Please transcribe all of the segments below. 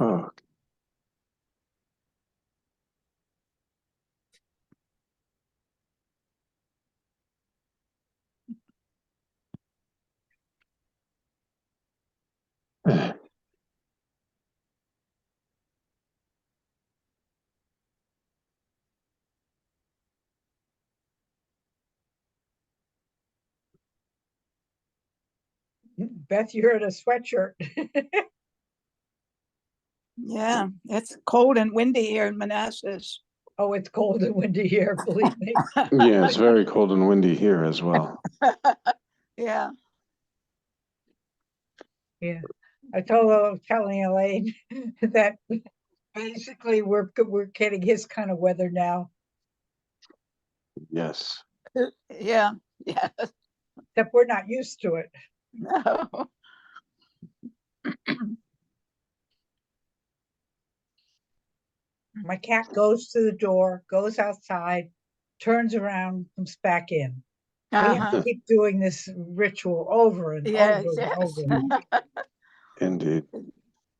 Oh. Beth, you're in a sweatshirt. Yeah, it's cold and windy here in Manassas. Oh, it's cold and windy here, believe me. Yeah, it's very cold and windy here as well. Yeah. Yeah. I was telling Elaine that basically we're getting his kind of weather now. Yes. Yeah. Yeah. Except we're not used to it. No. My cat goes to the door, goes outside, turns around, comes back in. We have to keep doing this ritual over and Yes, over and yes. over. Indeed.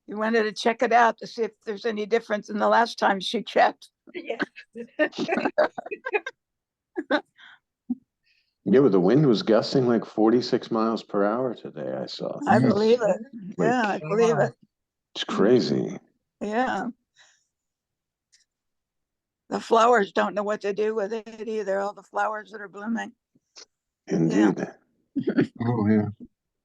You wanted to check it out to see if there's any difference in the last time she checked. Yeah. Yeah, but the wind was gusting like 46 miles per hour today, I saw. I believe it. Like, Yeah, I believe it. It's crazy. Yeah. The flowers don't know what to do with it either. All the flowers that are blooming. Indeed. Oh, yeah.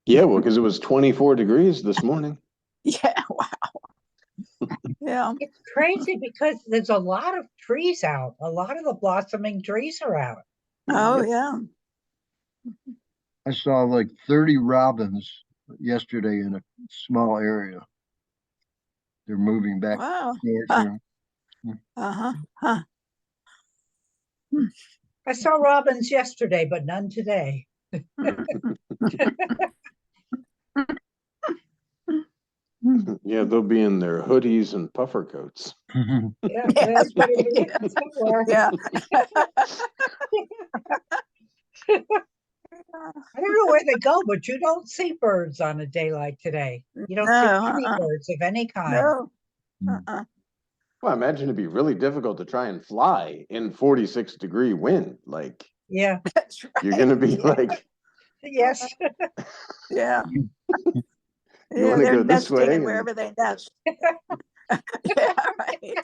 Yeah, well, because it was 24 degrees this morning. Yeah. Wow. Yeah. It's crazy because there's a lot of trees out. A lot of the blossoming trees are out. Oh, yeah. I saw like 30 robins yesterday in a small area. They're moving back. Wow. Huh. Uh-huh. Huh. I saw robins yesterday, but none today. Yeah, they'll be in their hoodies and puffer coats. Yeah, that's what it is. Yeah. I don't know where they go, but you don't see birds on a day like today. You don't see any birds of any kind. No. Well, I imagine it'd be really difficult to try and fly in 46-degree wind. Like, yeah, that's right. You're going to be like, yes. Yeah. You want to go this way? And wherever they nest. Yeah, right.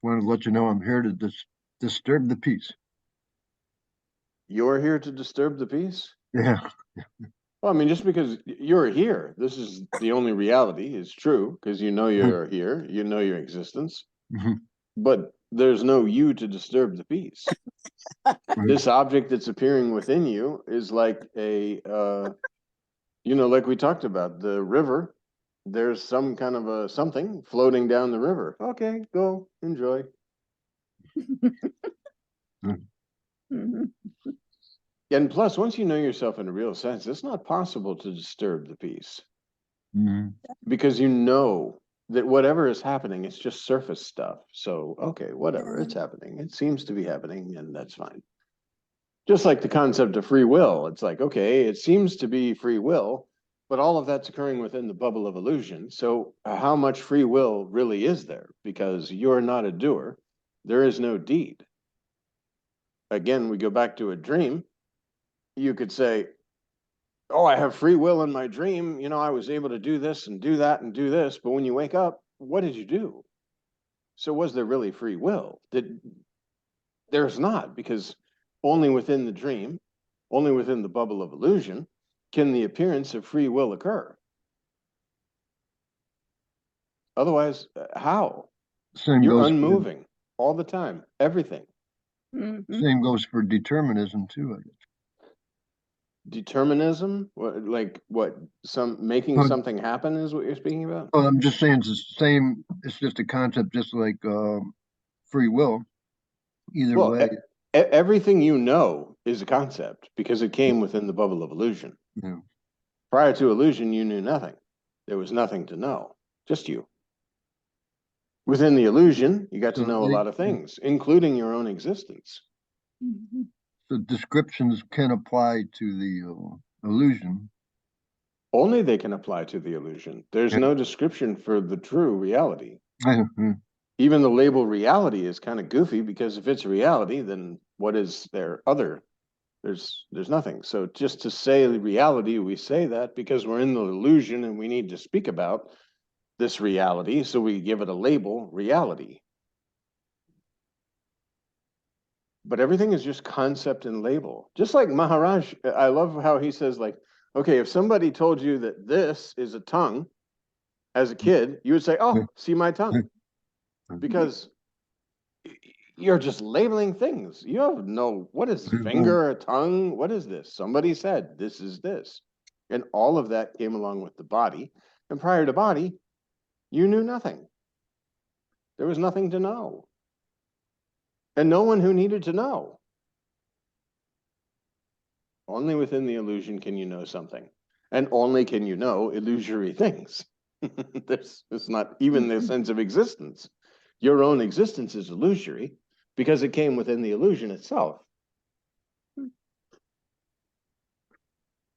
Want to let you know I'm here to disturb the peace. You're here to disturb the peace? Yeah. Well, I mean, just because you're here, this is the only reality is true, because you know you're here, you know your existence, but there's no you to disturb the peace. This object that's appearing within you is like a, like we talked about, the river. There's some kind of a something floating down the river. Okay, go enjoy. And plus, once you know yourself in a real sense, it's not possible to disturb the peace. Because you know that whatever is happening, it's just surface stuff. So, okay, whatever, it's happening. It seems to be happening, and that's fine. Just like the concept of free will. It's like, okay, it seems to be free will, but all of that's occurring within the bubble of illusion. So how much free will really is there? Because you're not a doer. There is no deed. Again, we go back to a dream. You could say, oh, I have free will in my dream. I was able to do this and do that and do this. But when you wake up, what did you do? So was there really free will? There's not, because only within the dream, only within the bubble of illusion, can the appearance of free will occur. Otherwise, how? You're unmoving all the time, everything. Same goes for determinism too, I guess. Determinism? What? Making something happen is what you're speaking about? Well, I'm just saying it's the same. It's just a concept, just like free will. Either way. Everything you know is a concept because it came within the bubble of illusion. Yeah. Prior to illusion, you knew nothing. There was nothing to know, just you. Within the illusion, you got to know a lot of things, including your own existence. So descriptions can apply to the illusion. Only they can apply to the illusion. There's no description for the true reality. Even the label reality is kind of goofy, because if it's reality, then what is there other? There's nothing. So just to say reality, we say that because we're in the illusion and we need to speak about this reality, so we give it a label, reality. But everything is just concept and label. Just like Maharaj, I love how he says, like, okay, if somebody told you that this is a tongue as a kid, you would say, oh, see my tongue. Because you're just labeling things. You have no, what is finger, a tongue? What is this? Somebody said, this is this. And all of that came along with the body. And prior to body, you knew nothing. There was nothing to know. And no one who needed to know. Only within the illusion can you know something. And only can you know illusory things. It's not even the sense of existence. Your own existence is illusory because it came within the illusion itself.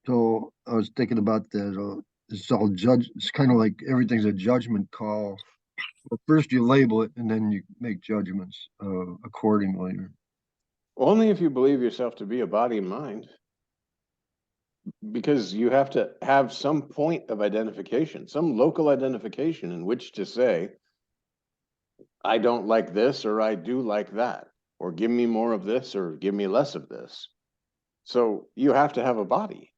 So I was thinking about that. It's all judge. It's kind of like everything's a judgment call. Well, first you label it, and then you make judgments accordingly. Only if you believe yourself to be a body and mind. Because you have to have some point of identification, some local identification in which to say, I don't like this, or I do like that, or give me more of this, or give me less of this. So you have to have a body.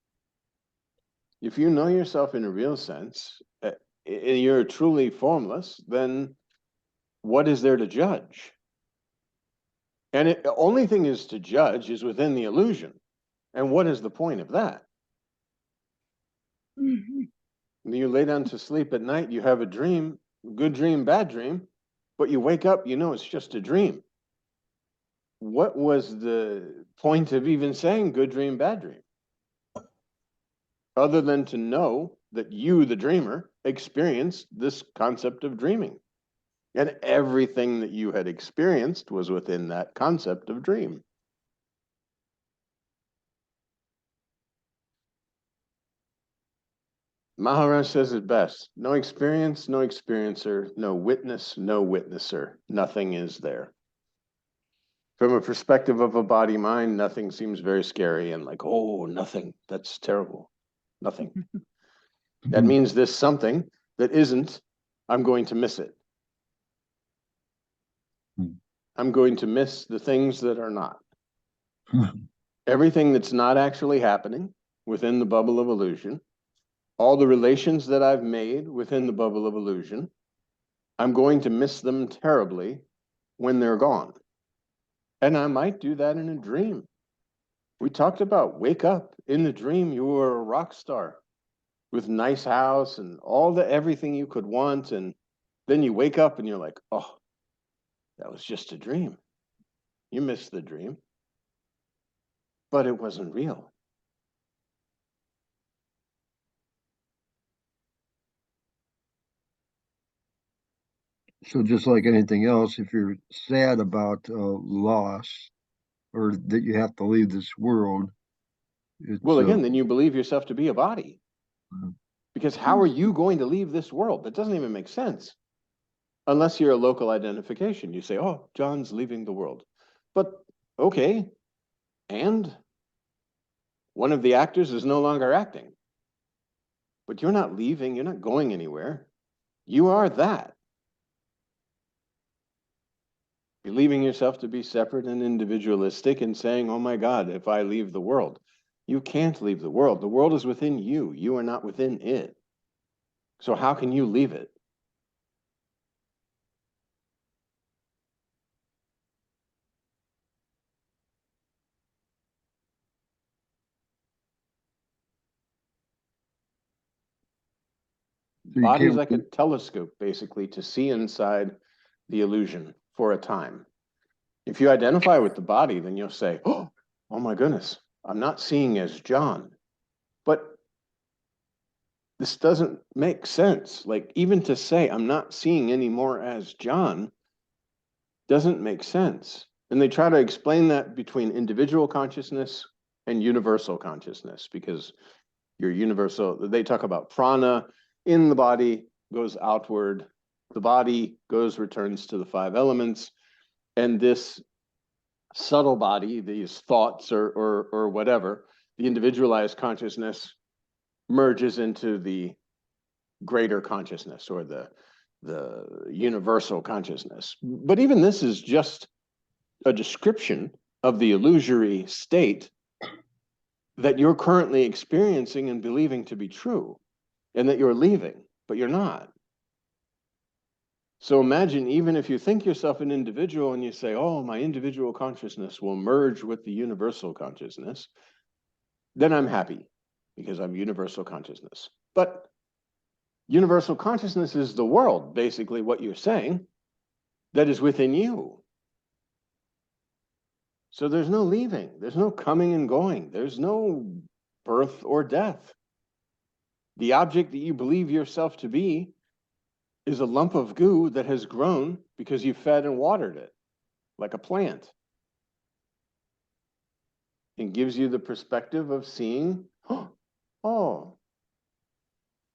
If you know yourself in a real sense, and you're truly formless, then what is there to judge? And the only thing is to judge is within the illusion. And what is the point of that? You lay down to sleep at night, you have a dream, good dream, bad dream, but you wake up, you know it's just a dream. What was the point of even saying good dream, bad dream? Other than to know that you, the dreamer, experienced this concept of dreaming. And everything that you had experienced was within that concept of dream. Maharaj says it best: no experience, no experiencer, no witness, no witnesser. Nothing is there. From a perspective of a body mind, nothing seems very scary and like, oh, nothing. That's terrible. Nothing. That means this something that isn't, I'm going to miss it. I'm going to miss the things that are not. Everything that's not actually happening within the bubble of illusion, all the relations that I've made within the bubble of illusion, I'm going to miss them terribly when they're gone. And I might do that in a dream. We talked about wake up. In the dream, you were a rock star with nice house and everything you could want. And then you wake up and you're like, oh, that was just a dream. You missed the dream. But it wasn't real. So just like anything else, if you're sad about loss or that you have to leave this world, well, again, then you believe yourself to be a body. Because how are you going to leave this world? That doesn't even make sense. Unless you're a local identification. You say, oh, John's leaving the world. But, okay, and one of the actors is no longer acting. But you're not leaving. You're not going anywhere. You are that. Believing yourself to be separate and individualistic and saying, oh my God, if I leave the world. You can't leave the world. The world is within you. You are not within it. So how can you leave it? Body is like a telescope, basically, to see inside the illusion for a time. If you identify with the body, then you'll say, oh, oh my goodness, I'm not seeing as John. But this doesn't make sense. Like, even to say I'm not seeing anymore as John doesn't make sense. And they try to explain that between individual consciousness and universal consciousness, because your universal, they talk about prana in the body goes outward, the body returns to the 5 elements, and this subtle body, these thoughts or whatever, the individualized consciousness merges into the greater consciousness, or the universal consciousness. But even this is just a description of the illusory state that you're currently experiencing and believing to be true, and that you're leaving, but you're not. So imagine, even if you think yourself an individual and you say, oh, my individual consciousness will merge with the universal consciousness, then I'm happy because I'm universal consciousness. But universal consciousness is the world, basically what you're saying, that is within you. So there's no leaving, there's no coming and going, there's no birth or death. The object that you believe yourself to be is a lump of goo that has grown because you fed and watered it, like a plant. It gives you the perspective of seeing, oh,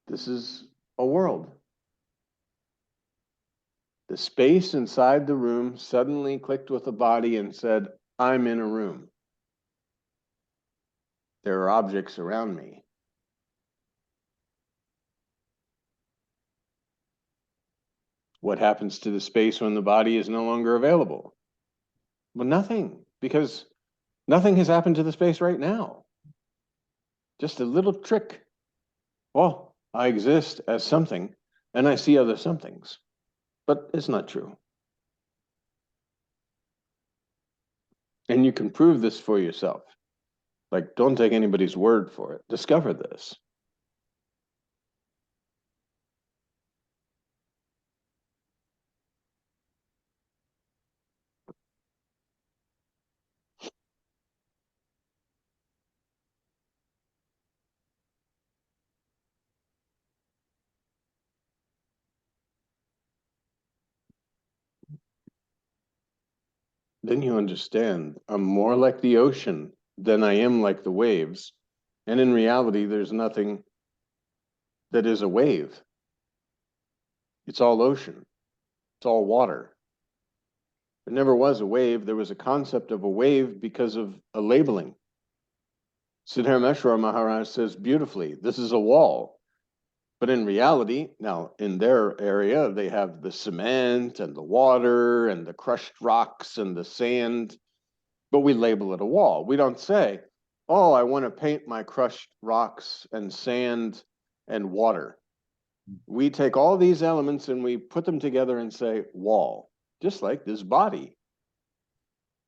this is a world. The space inside the room suddenly clicked with the body and said, I'm in a room. There are objects around me. What happens to the space when the body is no longer available? Well, nothing, because nothing has happened to the space right now. Just a little trick. Well, I exist as something, and I see other somethings. But it's not true. And you can prove this for yourself. Like, don't take anybody's word for it. Discover this. Then you understand I'm more like the ocean than I am like the waves. And in reality, there's nothing that is a wave. It's all ocean. It's all water. There never was a wave. There was a concept of a wave because of a labeling. Sri Ramakant Maharaj says beautifully, this is a wall. But in reality, now in their area, they have the cement and the water and the crushed rocks and the sand, but we label it a wall. We don't say, oh, I want to paint my crushed rocks and sand and water. We take all these elements and we put them together and say wall, just like this body.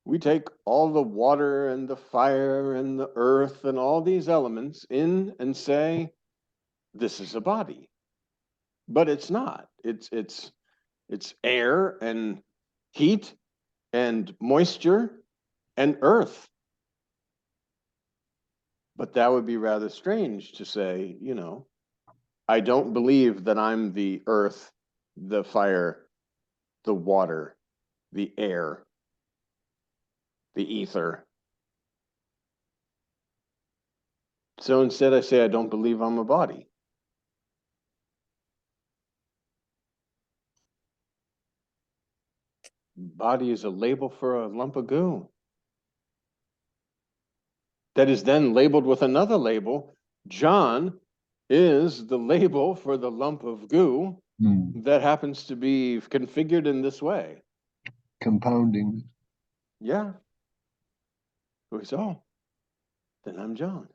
We take all the water and the fire and the earth and all these elements in and say, this is a body. But it's not. It's air and heat and moisture and earth. But that would be rather strange to say, you know, I don't believe that I'm the earth, the fire, the water, the air, the ether. So instead I say I don't believe I'm a body. Body is a label for a lump of goo that is then labeled with another label. John is the label for the lump of goo that happens to be configured in this way. Compounding. Yeah. So, then I'm John.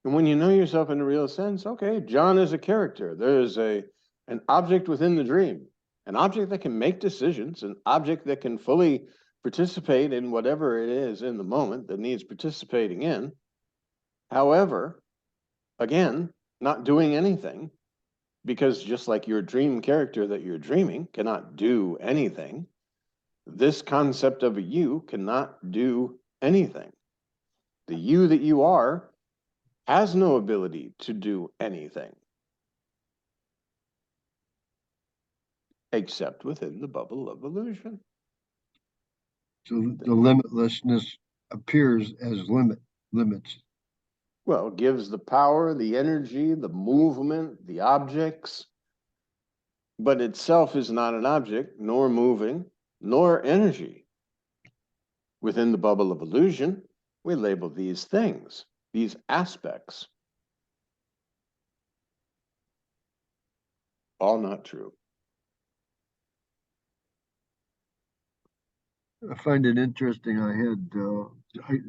And when you know yourself in a real sense, okay, John is a character. There is an object within the dream, an object that can make decisions, an object that can fully participate in whatever it is in the moment that needs participating in. However, again, not doing anything, because just like your dream character that you're dreaming cannot do anything, This concept of a you cannot do anything. The you that you are has no ability to do anything except within the bubble of illusion. So the limitlessness appears as limits. Well, it gives the power, the energy, the movement, the objects, but itself is not an object, nor moving, nor energy. Within the bubble of illusion, we label these things, these aspects. All not true. I find it interesting.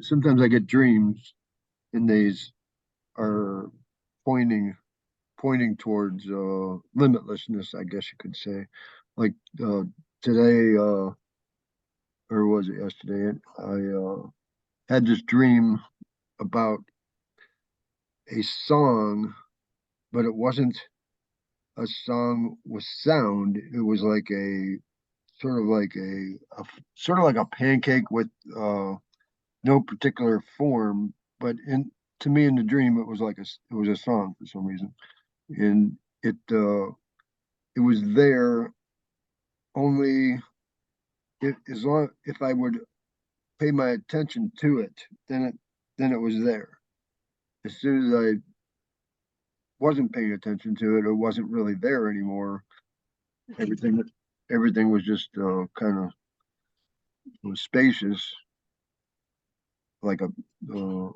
Sometimes I get dreams, and these are pointing towards limitlessness, I guess you could say. Like today, or was it yesterday? I had this dream about a song, but it wasn't a song with sound. It was like a sort of like a pancake with no particular form, but to me in the dream it was a song for some reason, and it was there only if I would pay my attention to it, then it was there. As soon as I wasn't paying attention to it, it wasn't really there anymore. Everything was just kind of was spacious, like a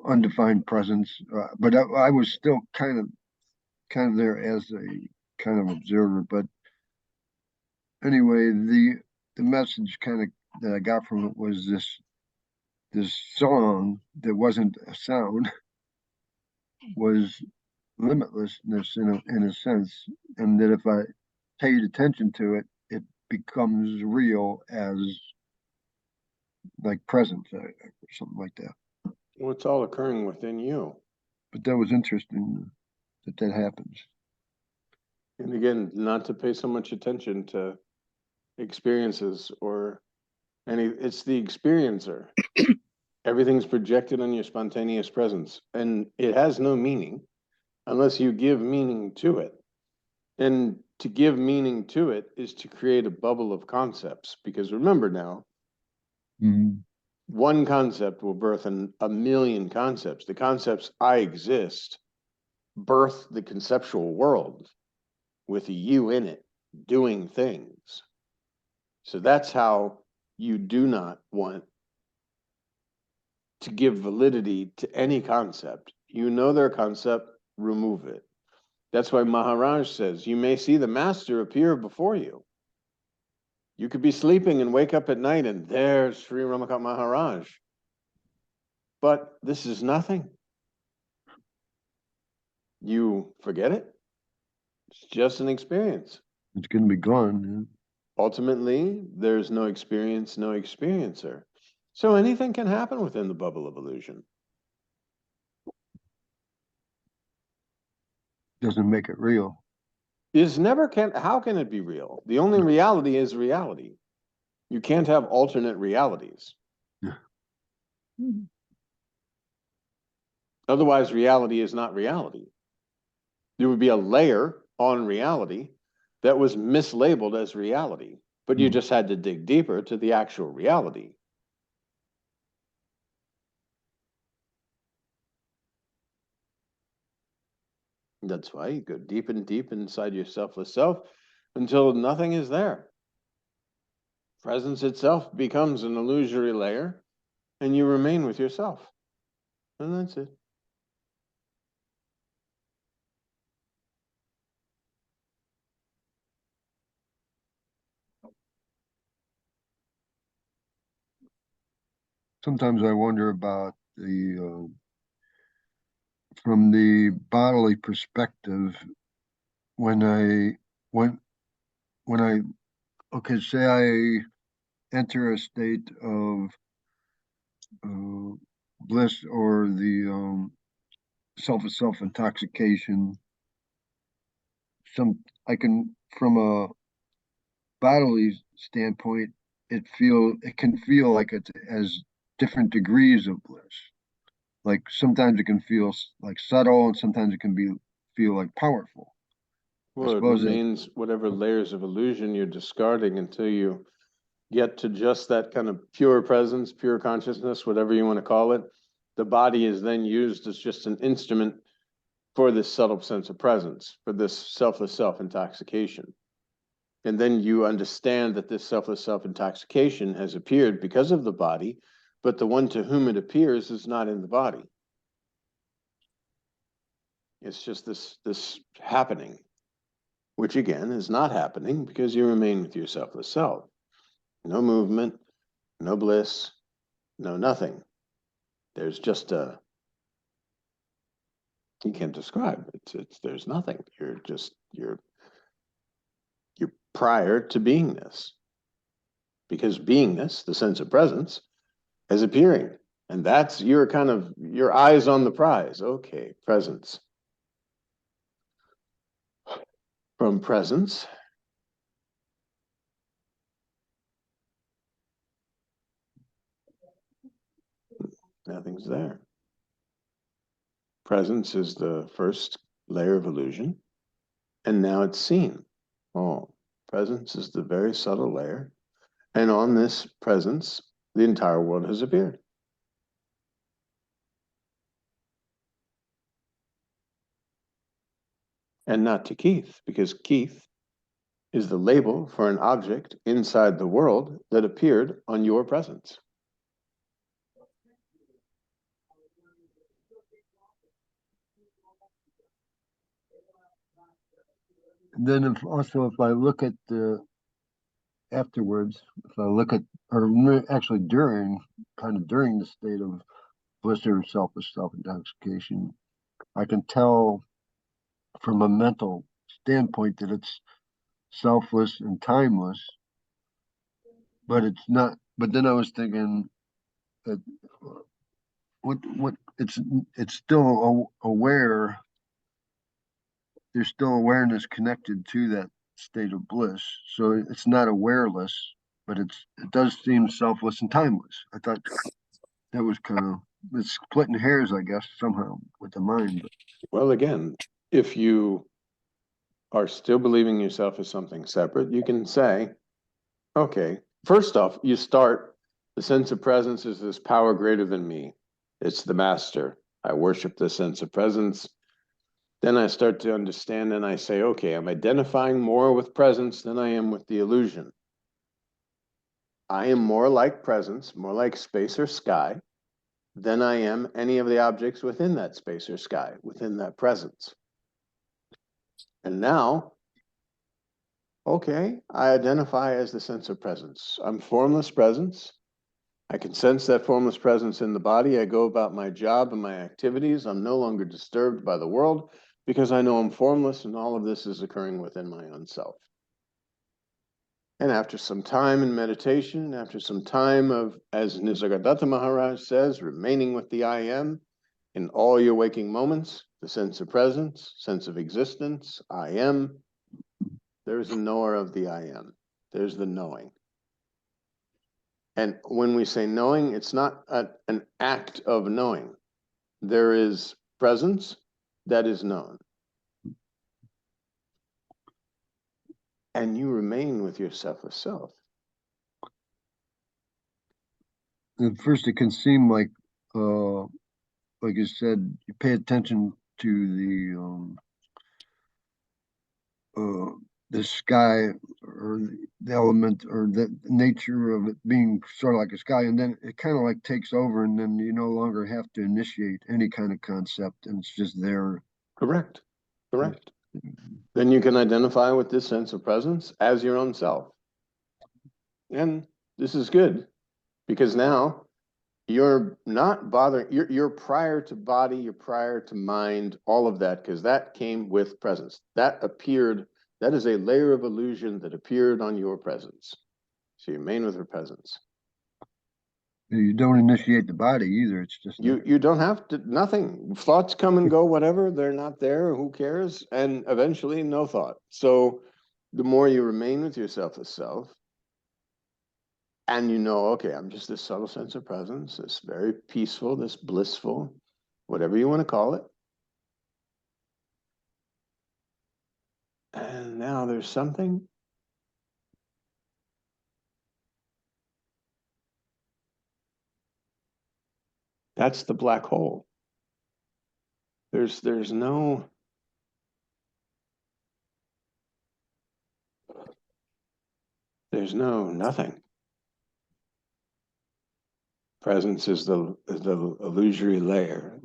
undefined presence. But I was still kind of there as a kind of observer. But anyway, the message kind of that I got from it was this song that wasn't a sound was limitlessness in a sense, and that if I paid attention to it, it becomes real as like presence or something like that. Well, it's all occurring within you. But that was interesting that happens. And again, not to pay so much attention to experiences or it's the experiencer. Everything's projected on your spontaneous presence, and it has no meaning unless you give meaning to it. And to give meaning to it is to create a bubble of concepts, because remember now, one concept will birth a million concepts. The concepts I exist birth the conceptual world with a you in it, doing things. So that's how you do not want to give validity to any concept. You know their concept, remove it. That's why Maharaj says, you may see the master appear before you. You could be sleeping and wake up at night and there's Sri Ramakant Maharaj. But this is nothing. You forget it. It's just an experience. It's going to be gone. Yeah. Ultimately, there's no experience, no experiencer. So anything can happen within the bubble of illusion. Doesn't make it real. How can it be real? The only reality is reality. You can't have alternate realities. Yeah. Otherwise, reality is not reality. There would be a layer on reality that was mislabeled as reality, but you just had to dig deeper to the actual reality. That's why you go deep and deep inside your selfless self until nothing is there. Presence itself becomes an illusory layer, and you remain with yourself. And that's it. Sometimes I wonder about from the bodily perspective, when I okay, say I enter a state of bliss or the self intoxication. I can, from a bodily standpoint, it can feel like it has different degrees of bliss. Like sometimes it can feel like subtle, and sometimes it can feel like powerful. Well, it remains whatever layers of illusion you're discarding until you get to just that kind of pure presence, pure consciousness, whatever you want to call it. The body is then used as just an instrument for this subtle sense of presence, for this selfless self-intoxication. And then you understand that this selfless self-intoxication has appeared because of the body, but the one to whom it appears is not in the body. It's just this happening, which again is not happening because you remain with your selfless self. No movement, no bliss, no nothing. There's just you can't describe. There's nothing. You're prior to beingness. Because beingness, the sense of presence, is appearing. And that's your eyes on the prize. Okay, presence. From presence, nothing's there. Presence is the first layer of illusion, and now it's seen. Oh, presence is the very subtle layer, and on this presence, the entire world has appeared. And not to Keith, because Keith is the label for an object inside the world that appeared on your presence. And then if I look at the afterwards, if I look at, or actually during the state of bliss or selfless self-intoxication, I can tell from a mental standpoint that it's selfless and timeless, but it's not. But then I was thinking that what it's still aware. There's still awareness connected to that state of bliss. So it's not awareless, but it does seem selfless and timeless. I thought that was it's splitting hairs, I guess, somehow with the mind. But. Well, again, if you are still believing yourself as something separate, you can say, okay, first off, you start, the sense of presence is this power greater than me. It's the master. I worship the sense of presence. Then I start to understand and I say, okay, I'm identifying more with presence than I am with the illusion. I am more like presence, more like space or sky, than I am any of the objects within that space or sky, within that presence. And now, okay, I identify as the sense of presence. I'm formless presence. I can sense that formless presence in the body. I go about my job and my activities. I'm no longer disturbed by the world because I know I'm formless and all of this is occurring within my own self. And after some time in meditation, after some time of, as Nisargadatta Maharaj says, remaining with the I am in all your waking moments, the sense of presence, sense of existence, I am, there's a knower of the I am. There's the knowing. And when we say knowing, it's not an act of knowing. There is presence that is known. And you remain with your selfless self. At first, it can seem like you said, you pay attention to the sky or the element or the nature of it being sort of like a sky, and then it kind of like takes over, and then you no longer have to initiate any kind of concept, and it's just there. Correct. Then you can identify with this sense of presence as your own self. And this is good because now you're not bothering, you're prior to body, you're prior to mind, all of that, because that came with presence. That appeared, that is a layer of illusion that appeared on your presence. So you remain with her presence. You don't initiate the body either. It's just you don't have to, nothing. Thoughts come and go, whatever, they're not there, who cares? And eventually no thought. So the more you remain with yourself as self, And you know, okay, I'm just this subtle sense of presence, this very peaceful, this blissful, whatever you want to call it. And now there's something. That's the black hole. There's nothing. Presence is the illusory layer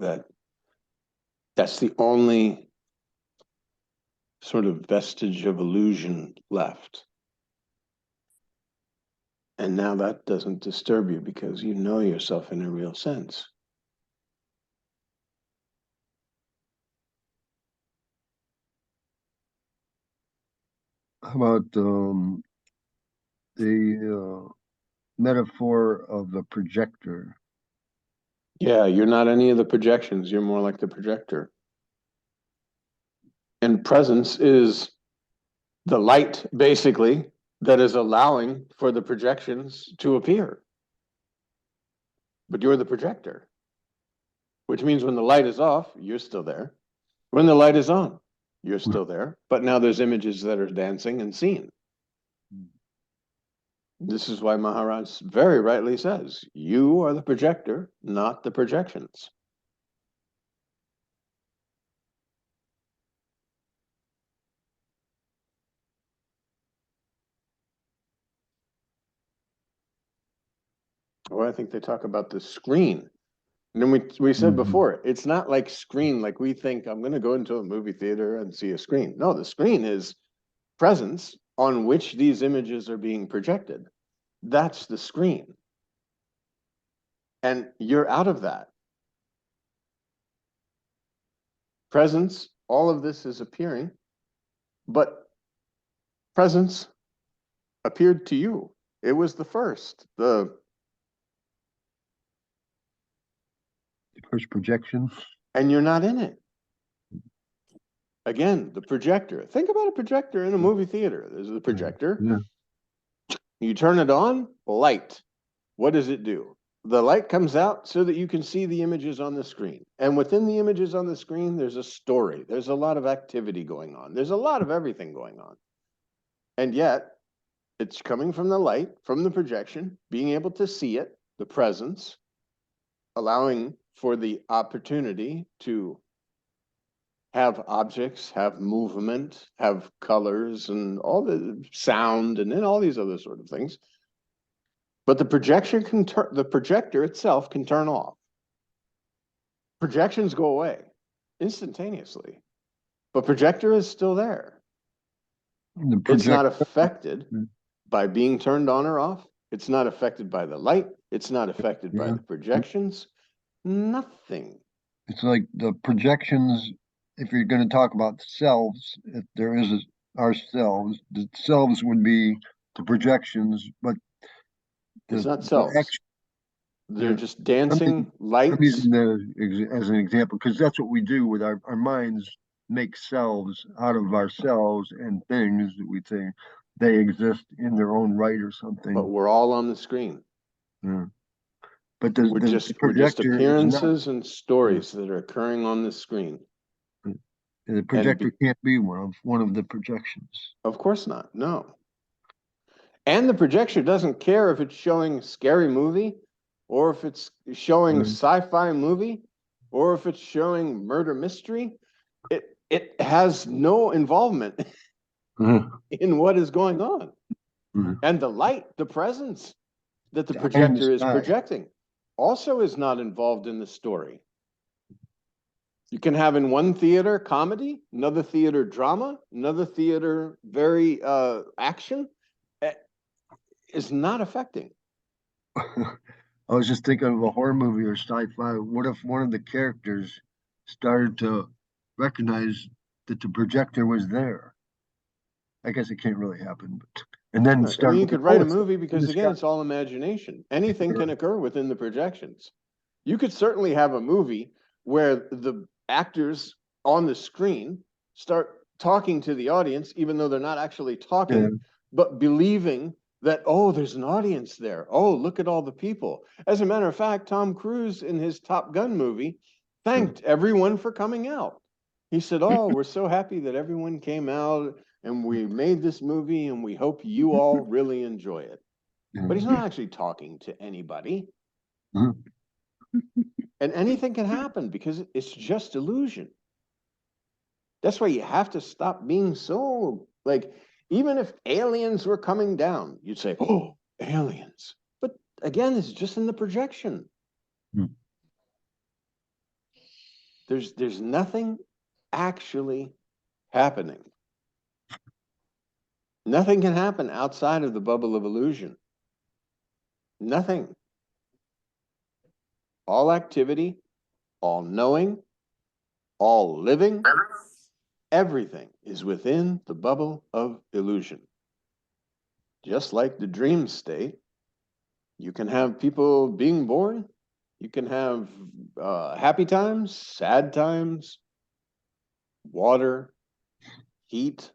that's the only sort of vestige of illusion left. And now that doesn't disturb you because you know yourself in a real sense. How about the metaphor of the projector? Yeah, you're not any of the projections. You're more like the projector. And presence is the light, basically, that is allowing for the projections to appear. But you're the projector, which means when the light is off, you're still there. When the light is on, you're still there. But now there's images that are dancing and seen. This is why Maharaj very rightly says, you are the projector, not the projections. Well, I think they talk about the screen. And then we said before, it's not like screen, like we think I'm going to go into a movie theater and see a screen. No, the screen is presence on which these images are being projected. That's the screen. And you're out of that. Presence, all of this is appearing, but presence appeared to you. It was the first, the first projection. And you're not in it. Again, the projector. Think about a projector in a movie theater. There's the projector. Yeah. You turn it on, light. What does it do? The light comes out so that you can see the images on the screen. And within the images on the screen, there's a story. There's a lot of activity going on. There's a lot of everything going on. And yet, it's coming from the light, from the projection, being able to see it, the presence, allowing for the opportunity to have objects, have movement, have colors, and all the sound, and then all these other sort of things. But the projection can turn, the projector itself can turn off. Projections go away instantaneously, but projector is still there. It's not affected by being turned on or off. It's not affected by the light. It's not affected by the projections. Nothing. It's like the projections, if you're going to talk about selves, if there is ourselves, the selves would be the projections, but it's not selves. They're just dancing lights. I'm using as an example, because that's what we do with our minds, make selves out of ourselves and things that we think they exist in their own right or something. But we're all on the screen. Yeah. But we're just appearances and stories that are occurring on the screen. The projector can't be one of the projections. Of course not. No. And the projector doesn't care if it's showing a scary movie, or if it's showing sci-fi movie, or if it's showing murder mystery. It has no involvement in what is going on. And the light, the presence that the projector is projecting also is not involved in the story. You can have in one theater comedy, another theater drama, another theater very action. Is not affecting. I was just thinking of a horror movie or sci-fi. What if one of the characters started to recognize that the projector was there? I guess it can't really happen, but and then you could write a movie because again, it's all imagination. Anything can occur within the projections. You could certainly have a movie where the actors on the screen start talking to the audience, even though they're not actually talking, but believing that, oh, there's an audience there. Oh, look at all the people. As a matter of fact, Tom Cruise in his Top Gun movie thanked everyone for coming out. He said, oh, we're so happy that everyone came out and we made this movie and we hope you all really enjoy it. But he's not actually talking to anybody. And anything can happen because it's just illusion. That's why you have to stop being so, like, even if aliens were coming down, you'd say, oh, aliens. But again, it's just in the projection. There's nothing actually happening. Nothing can happen outside of the bubble of illusion. Nothing. All activity, all knowing, all living, everything is within the bubble of illusion. Just like the dream state, you can have people being born, you can have happy times, sad times, water, heat,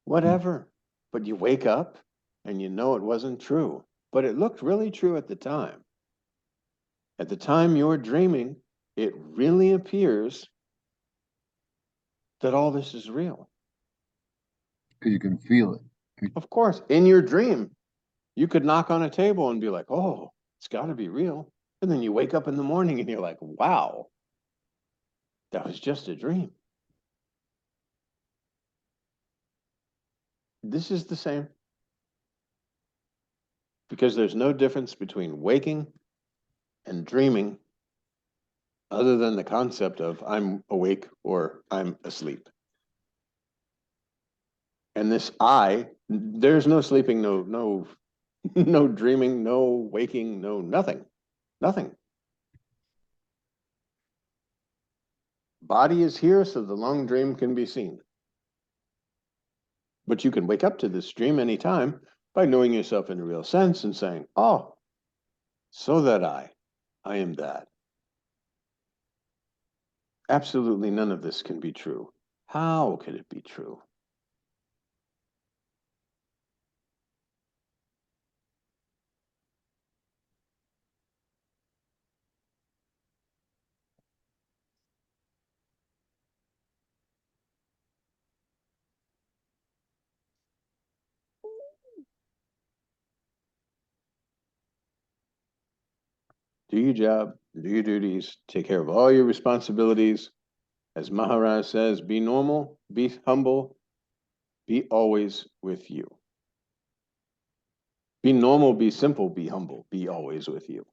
whatever. But you wake up and you know it wasn't true, but it looked really true at the time. At the time you're dreaming, it really appears that all this is real. Because you can feel it. Of course, in your dream, you could knock on a table and be like, oh, it's got to be real. And then you wake up in the morning and you're like, wow, that was just a dream. This is the same. Because there's no difference between waking and dreaming other than the concept of I'm awake or I'm asleep. And this there's no sleeping, no dreaming, no waking, no nothing. Nothing. Body is here so the long dream can be seen. But you can wake up to this dream anytime by knowing yourself in a real sense and saying, oh, so that I am that. Absolutely none of this can be true. How could it be true? Do your job, do your duties, take care of all your responsibilities. As Maharaj says, be normal, be humble, be always with you. Be normal, be simple, be humble, be always with you.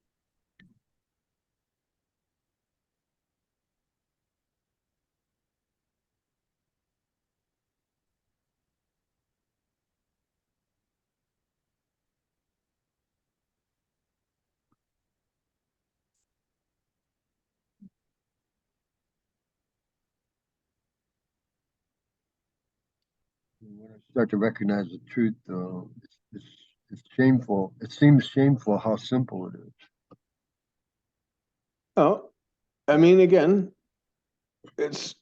When I start to recognize the truth, though, it's shameful. It seems shameful how simple it is. Oh, I mean, again, it's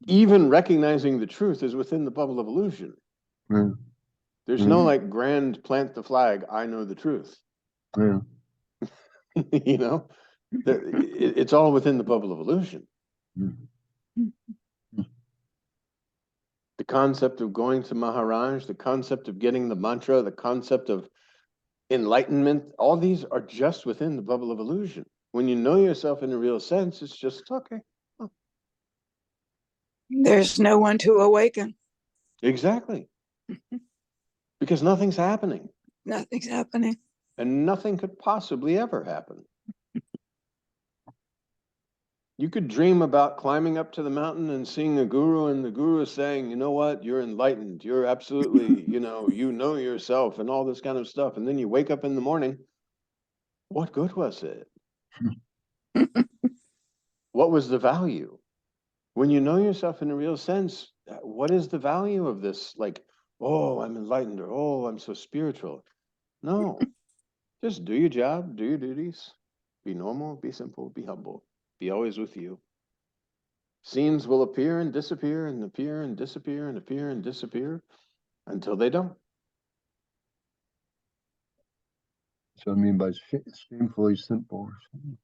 even recognizing the truth is within the bubble of illusion. Yeah. There's no like grand plant the flag, I know the truth. Yeah. You know, it's all within the bubble of illusion. The concept of going to Maharaj, the concept of getting the mantra, the concept of enlightenment, all these are just within the bubble of illusion. When you know yourself in a real sense, it's just, okay. Oh. There's no one to awaken. Exactly. Because nothing's happening. Nothing's happening. And nothing could possibly ever happen. You could dream about climbing up to the mountain and seeing a guru, and the guru is saying, you know what, you're enlightened. You're absolutely, you know yourself and all this kind of stuff. And then you wake up in the morning. What good was it? What was the value? When you know yourself in a real sense, what is the value of this? Like, oh, I'm enlightened, or oh, I'm so spiritual. No, just do your job, do your duties, be normal, be simple, be humble, be always with you. Scenes will appear and disappear and appear and disappear and appear and disappear. until they don't. So I mean by shamefully simple or something.